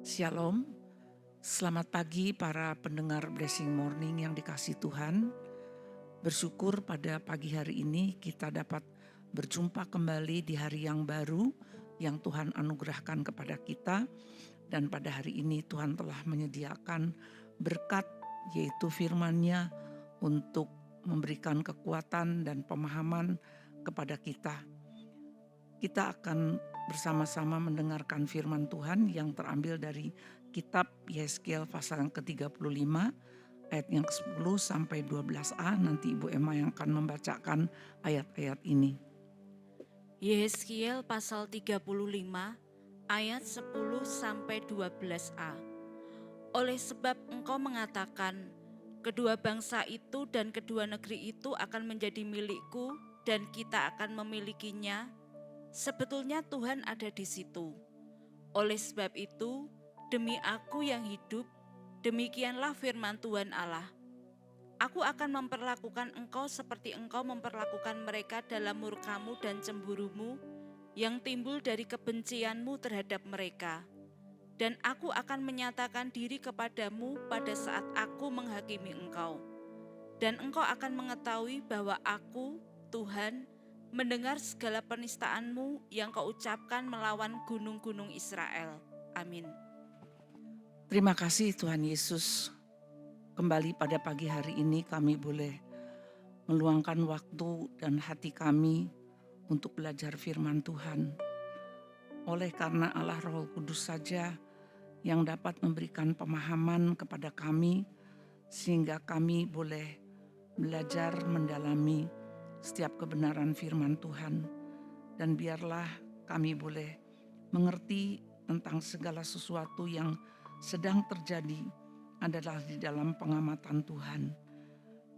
Shalom, selamat pagi para pendengar Blessing Morning yang dikasihi Tuhan. Bersyukur pada pagi hari ini kita dapat berjumpa kembali di hari yang baru yang Tuhan anugerahkan kepada kita. Dan pada hari ini Tuhan telah menyediakan berkat, yaitu firman-Nya untuk memberikan kekuatan dan pemahaman kepada kita. Kita akan bersama-sama mendengarkan firman Tuhan yang terambil dari kitab Yeskel pasal yang ke-35 ayat yang ke-10 sampai 12a. Nanti Ibu Emma yang akan membacakan ayat-ayat ini. Yeskel pasal 35 ayat 10 sampai 12a. Oleh sebab engkau mengatakan, kedua bangsa itu dan kedua negeri itu akan menjadi milikku dan kita akan memilikinya. Sebetulnya Tuhan ada di situ. Oleh sebab itu, demi aku yang hidup, demikianlah firman Tuhan Allah. Aku akan memperlakukan engkau seperti engkau memperlakukan mereka dalam murkamu dan cemburumu yang timbul dari kebencianmu terhadap mereka. Dan aku akan menyatakan diri kepadamu pada saat aku menghakimi engkau. Dan engkau akan mengetahui bahwa aku, Tuhan, mendengar segala penistaanmu yang kau ucapkan melawan gunung-gunung Israel. Amin. Terima kasih Tuhan Yesus. Kembali pada pagi hari ini kami boleh meluangkan waktu dan hati kami untuk belajar firman Tuhan. Oleh karena Allah Roh Kudus saja yang dapat memberikan pemahaman kepada kami, sehingga kami boleh belajar mendalami setiap kebenaran firman Tuhan. Dan biarlah kami boleh mengerti tentang segala sesuatu yang sedang terjadi adalah di dalam pengamatan Tuhan.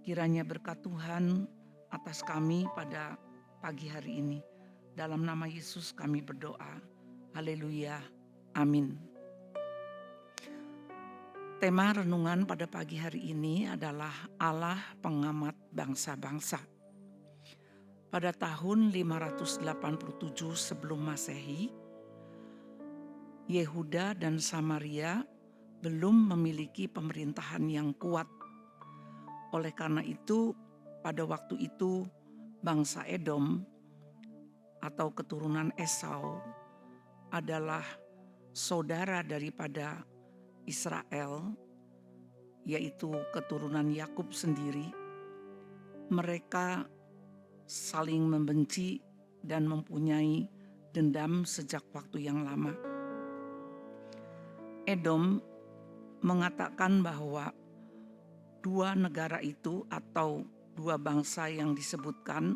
Kiranya berkat Tuhan atas kami pada pagi hari ini. Dalam nama Yesus kami berdoa. Haleluya. Amin. Tema renungan pada pagi hari ini adalah Allah pengamat bangsa-bangsa. Pada tahun 587 sebelum Masehi, Yehuda dan Samaria belum memiliki pemerintahan yang kuat. Oleh karena itu, pada waktu itu bangsa Edom atau keturunan Esau adalah saudara daripada Israel, yaitu keturunan Yakub sendiri. Mereka saling membenci dan mempunyai dendam sejak waktu yang lama. Edom mengatakan bahwa dua negara itu atau dua bangsa yang disebutkan,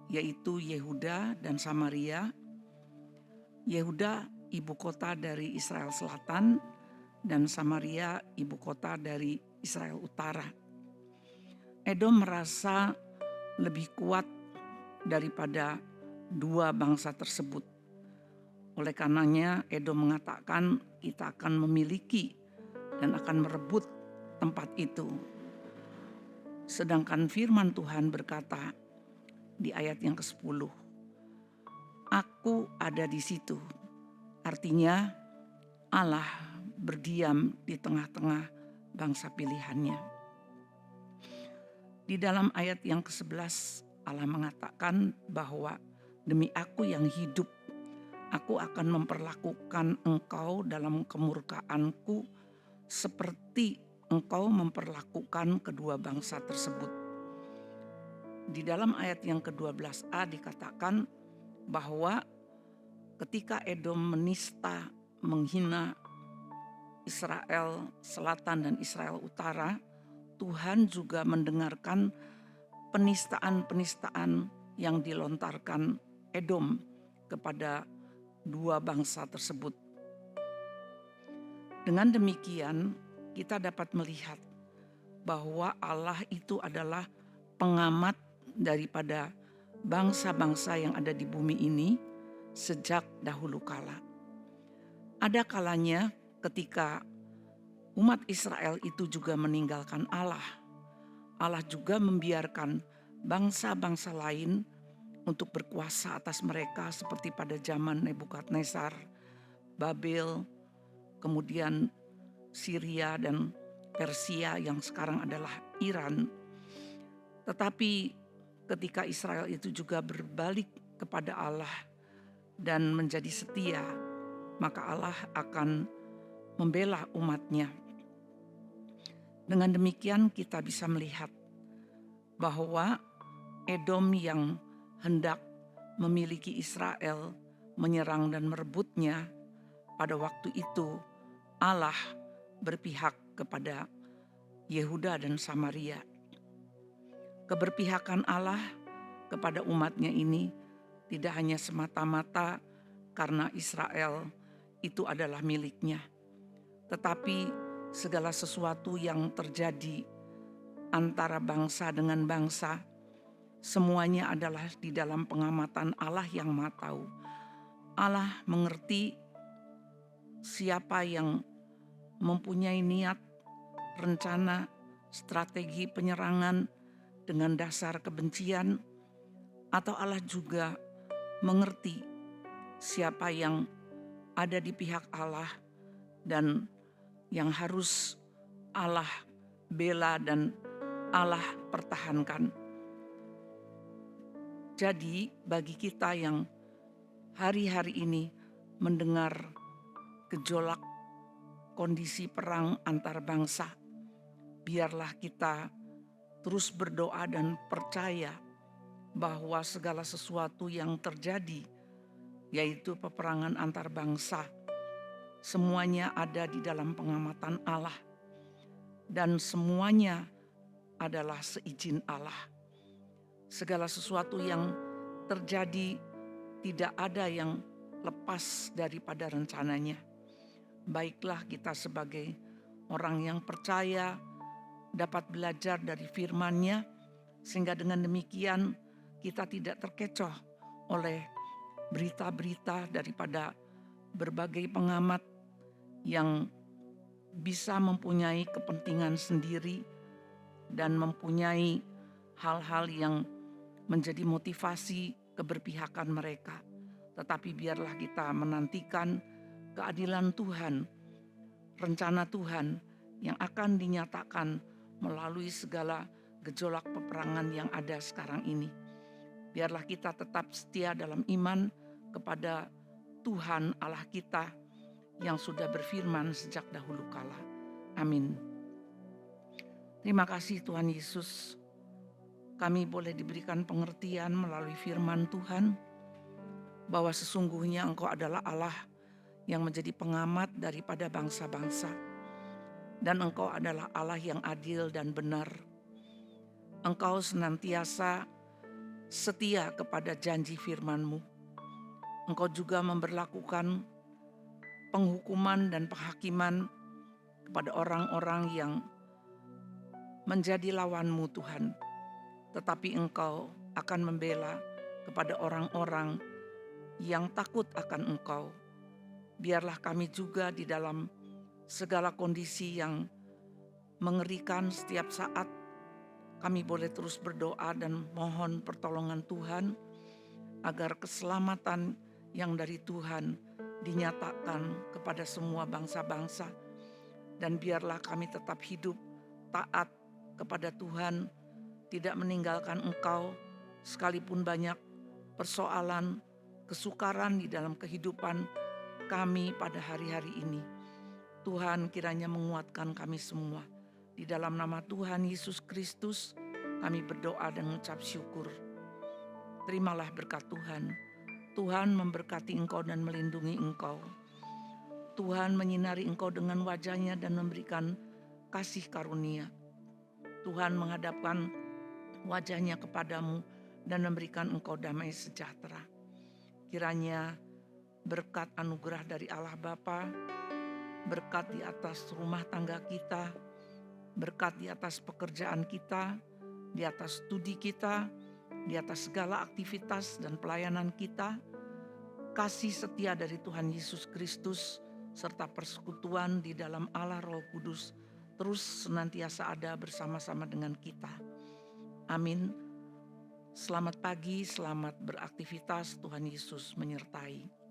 yaitu Yehuda dan Samaria. Yehuda ibu kota dari Israel Selatan dan Samaria ibu kota dari Israel Utara. Edom merasa lebih kuat daripada dua bangsa tersebut. Oleh karenanya Edom mengatakan kita akan memiliki dan akan merebut tempat itu. Sedangkan firman Tuhan berkata di ayat yang ke-10, aku ada di situ. Artinya Allah berdiam di tengah-tengah bangsa pilihannya. Di dalam ayat yang ke-11 Allah mengatakan bahwa demi aku yang hidup, aku akan memperlakukan engkau dalam kemurkaanku seperti engkau memperlakukan kedua bangsa tersebut. Di dalam ayat yang ke-12a dikatakan bahwa ketika Edom menista, menghina Israel Selatan dan Israel Utara, Tuhan juga mendengarkan penistaan-penistaan yang dilontarkan Edom kepada dua bangsa tersebut. Dengan demikian, kita dapat melihat bahwa Allah itu adalah pengamat daripada bangsa-bangsa yang ada di bumi ini sejak dahulu kala. Ada kalanya ketika umat Israel itu juga meninggalkan Allah. Allah juga membiarkan bangsa-bangsa lain untuk berkuasa atas mereka seperti pada zaman Nebukadnezar, Babel, kemudian Syria dan Persia yang sekarang adalah Iran. Tetapi ketika Israel itu juga berbalik kepada Allah dan menjadi setia, maka Allah akan membela umatnya. Dengan demikian kita bisa melihat bahwa Edom yang hendak memiliki Israel, menyerang dan merebutnya, pada waktu itu Allah berpihak kepada Yehuda dan Samaria. Keberpihakan Allah kepada umatnya ini tidak hanya semata-mata karena Israel itu adalah miliknya, tetapi segala sesuatu yang terjadi antara bangsa dengan bangsa, semuanya adalah di dalam pengamatan Allah yang Maha Tahu. Allah mengerti siapa yang mempunyai niat, rencana, strategi penyerangan dengan dasar kebencian, atau Allah juga mengerti siapa yang ada di pihak Allah dan yang harus Allah bela dan Allah pertahankan. Jadi bagi kita yang hari-hari ini mendengar gejolak kondisi perang antar bangsa, biarlah kita terus berdoa dan percaya bahwa segala sesuatu yang terjadi, yaitu peperangan antar bangsa, semuanya ada di dalam pengamatan Allah dan semuanya adalah seizin Allah. Segala sesuatu yang terjadi tidak ada yang lepas daripada rencananya. Baiklah kita sebagai orang yang percaya dapat belajar dari firman-Nya, sehingga dengan demikian kita tidak terkecoh oleh berita-berita daripada berbagai pengamat yang bisa mempunyai kepentingan sendiri dan mempunyai hal-hal yang menjadi motivasi keberpihakan mereka. Tetapi biarlah kita menantikan keadilan Tuhan, rencana Tuhan yang akan dinyatakan melalui segala gejolak peperangan yang ada sekarang ini. Biarlah kita tetap setia dalam iman kepada Tuhan Allah kita yang sudah berfirman sejak dahulu kala. Amin. Terima kasih Tuhan Yesus. Kami boleh diberikan pengertian melalui firman Tuhan bahwa sesungguhnya Engkau adalah Allah yang menjadi pengamat daripada bangsa-bangsa, dan Engkau adalah Allah yang adil dan benar. Engkau senantiasa setia kepada janji firman-Mu. Engkau juga memberlakukan penghukuman dan penghakiman kepada orang-orang yang menjadi lawan-Mu Tuhan. Tetapi Engkau akan membela kepada orang-orang yang takut akan Engkau. Biarlah kami juga di dalam segala kondisi yang mengerikan setiap saat, kami boleh terus berdoa dan mohon pertolongan Tuhan agar keselamatan yang dari Tuhan dinyatakan kepada semua bangsa-bangsa. Dan biarlah kami tetap hidup taat kepada Tuhan, tidak meninggalkan Engkau sekalipun banyak persoalan, kesukaran di dalam kehidupan kami pada hari-hari ini. Tuhan kiranya menguatkan kami semua. Di dalam nama Tuhan Yesus Kristus kami berdoa dan mengucap syukur. Terimalah berkat Tuhan. Tuhan memberkati engkau dan melindungi engkau. Tuhan menyinari engkau dengan wajah-Nya dan memberikan kasih karunia. Tuhan menghadapkan wajah-Nya kepadamu dan memberikan engkau damai sejahtera. Kiranya berkat anugerah dari Allah Bapa, berkat di atas rumah tangga kita, berkat di atas pekerjaan kita, di atas studi kita, di atas segala aktivitas dan pelayanan kita, kasih setia dari Tuhan Yesus Kristus, serta persekutuan di dalam Allah Roh Kudus, terus senantiasa ada bersama-sama dengan kita. Amin. Selamat pagi, selamat beraktivitas, Tuhan Yesus menyertai.